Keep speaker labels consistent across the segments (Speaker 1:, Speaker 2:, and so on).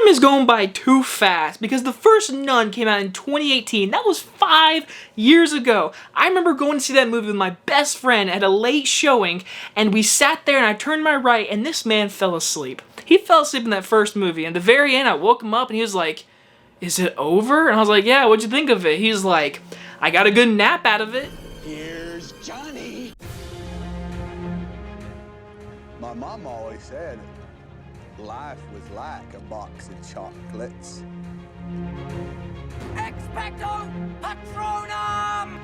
Speaker 1: is going by too fast because the first Nun came out in 2018. That was 5 years ago. I remember going to see that movie with my best friend at a late showing, and we sat there and I turned to my right and this man fell asleep. He fell asleep in that first movie, and at the very end I woke him up and he was like, "Is it over?" And I was like, "Yeah, what'd you think of it?" He's like, "I got a good nap out of it."
Speaker 2: Here's Johnny. My mom always said life was like a box of chocolates.
Speaker 3: Expecto Patronum!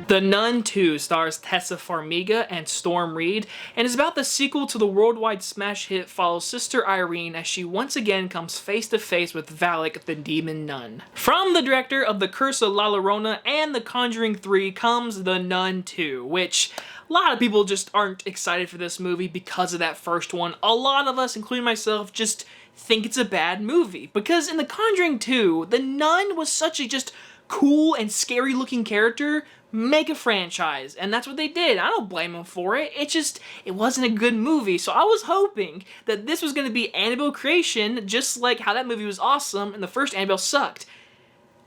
Speaker 1: The Nun II stars Taissa Farmiga and Storm Reid, and is about the sequel to the worldwide smash hit follows Sister Irene as she once again comes face to face with Valak, the demon nun. From the director of The Curse of La Llorona and The Conjuring 3 comes The Nun II, which a lot of people just aren't excited for this movie because of that first one. A lot of us, including myself, just think it's a bad movie. Because in The Conjuring 2, the nun was such a just cool and scary looking character. Make a franchise, and that's what they did. I don't blame them for it. It wasn't a good movie, so I was hoping that this was going to be Annabelle creation, just like how that movie was awesome and the first Annabelle sucked.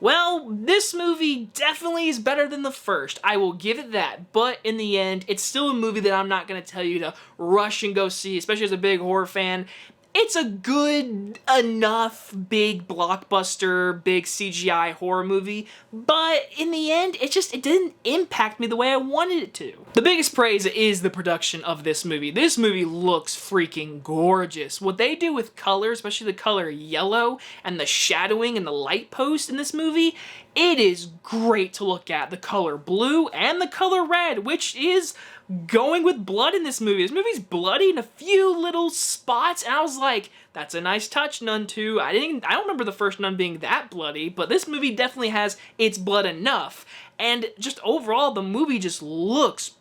Speaker 1: Well, this movie definitely is better than the first. I will give it that, but in the end, it's still a movie that I'm not going to tell you to rush and go see, especially as a big horror fan. It's a good enough big blockbuster, big CGI horror movie, but in the end, it didn't impact me the way I wanted it to. The biggest praise is the production of this movie. This movie looks freaking gorgeous. What they do with color, especially the color yellow and the shadowing and the light post in this movie, it is great to look at. The color blue and the color red, which is going with blood in this movie. This movie's bloody in a few little spots, and I was like, that's a nice touch, Nun II. I don't remember the first Nun being that bloody, but this movie definitely has its blood enough. And just overall, the movie just looks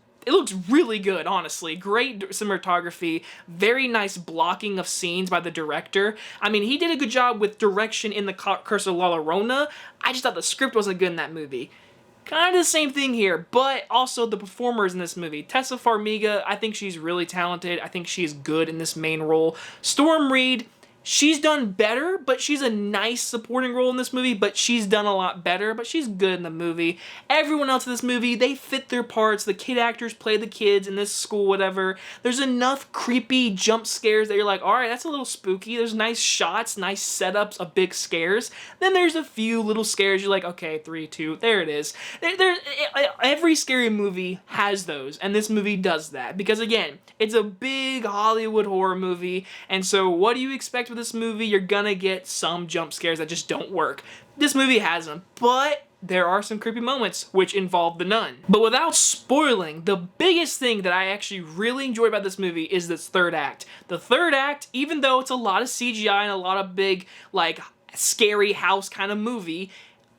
Speaker 1: really good, honestly. Great cinematography, very nice blocking of scenes by the director. I mean, he did a good job with direction in The Curse of La Llorona. I just thought the script wasn't good in that movie. Kind of the same thing here, but also the performers in this movie. Taissa Farmiga, I think she's really talented. I think she's good in this main role. Storm Reid, she's done better, but she's a nice supporting role in this movie, but she's done a lot better, but she's good in the movie. Everyone else in this movie, they fit their parts. The kid actors play the kids in this school, whatever. There's enough creepy jump scares that you're like, all right, that's a little spooky. There's nice shots, nice setups of big scares. Then there's a few little scares you're like, okay, 3, 2, there it is. Every scary movie has those, and this movie does that. Because again, it's a big Hollywood horror movie, and so what do you expect with this movie? You're gonna get some jump scares that just don't work. This movie has them, but there are some creepy moments which involve the nun. But without spoiling, the biggest thing that I actually really enjoyed about this movie is this third act. The third act, even though it's a lot of CGI and a lot of big, like, scary house kind of movie,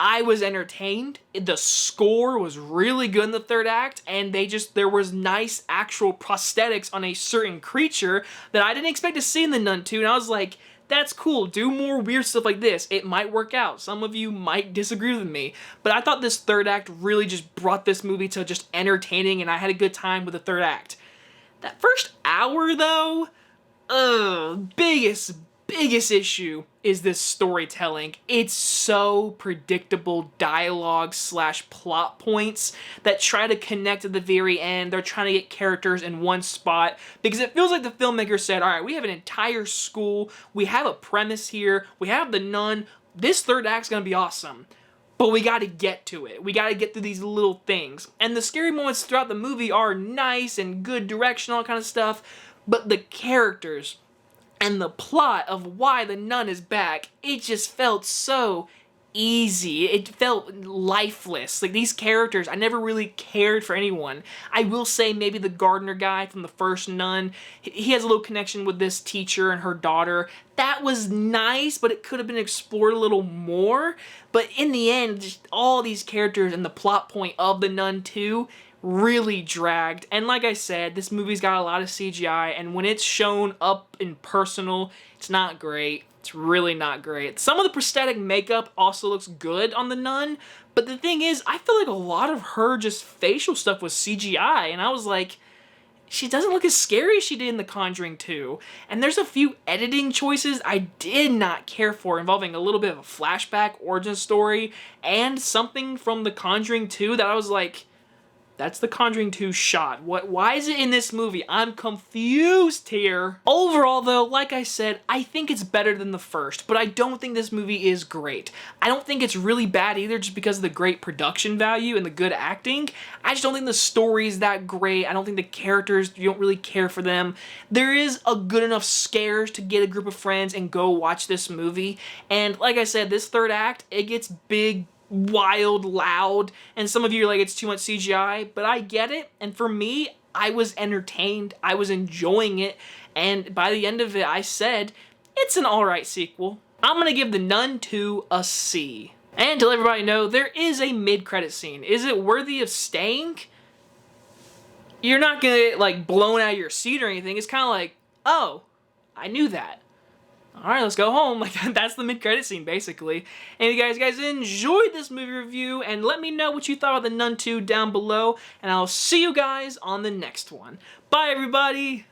Speaker 1: I was entertained. The score was really good in the third act, and there was nice actual prosthetics on a certain creature that I didn't expect to see in the Nun II, and I was like, that's cool, do more weird stuff like this. It might work out. Some of you might disagree with me, but I thought this third act really just brought this movie to just entertaining, and I had a good time with the third act. That first hour, though, biggest issue is this storytelling. It's so predictable dialogue / plot points that try to connect at the very end. They're trying to get characters in one spot because it feels like the filmmaker said, all right, we have an entire school. We have a premise here. We have the nun. This third act's gonna be awesome. But we gotta get to it. We gotta get through these little things. And the scary moments throughout the movie are nice and good direction, all that kind of stuff. But the characters and the plot of why the nun is back, it just felt so easy. It felt lifeless. Like, these characters, I never really cared for anyone. I will say maybe the gardener guy from the first Nun, he has a little connection with this teacher and her daughter. That was nice, but it could have been explored a little more. But in the end, just all these characters and the plot point of the Nun 2 really dragged. And like I said, this movie's got a lot of CGI, and when it's shown up in personal, it's not great. It's really not great. Some of the prosthetic makeup also looks good on the Nun, but the thing is, I feel like a lot of her just facial stuff was CGI, and I was like, she doesn't look as scary as she did in The Conjuring 2. And there's a few editing choices I did not care for, involving a little bit of a flashback origin story and something from The Conjuring 2 that I was like, that's the Conjuring 2 shot. Why is it in this movie? I'm confused here. Overall though, like I said, I think it's better than the first, but I don't think this movie is great. I don't think it's really bad either just because of the great production value and the good acting. I just don't think the story is that great. I don't think the characters, you don't really care for them. There is a good enough scares to get a group of friends and go watch this movie. And like I said, this third act, it gets big, wild, loud, and some of you are like, it's too much CGI, but I get it, and for me, I was entertained, I was enjoying it, and by the end of it, I said, it's an alright sequel. I'm gonna give The Nun II a C. And to let everybody know, there is a mid-credit scene. Is it worthy of staying? You're not gonna get, like, blown out of your seat or anything. It's kind of like, oh, I knew that. Alright, let's go home. Like, that's the mid-credit scene, basically. And if you guys enjoyed this movie review, and let me know what you thought of The Nun II down below, and I'll see you guys on the next one. Bye, everybody!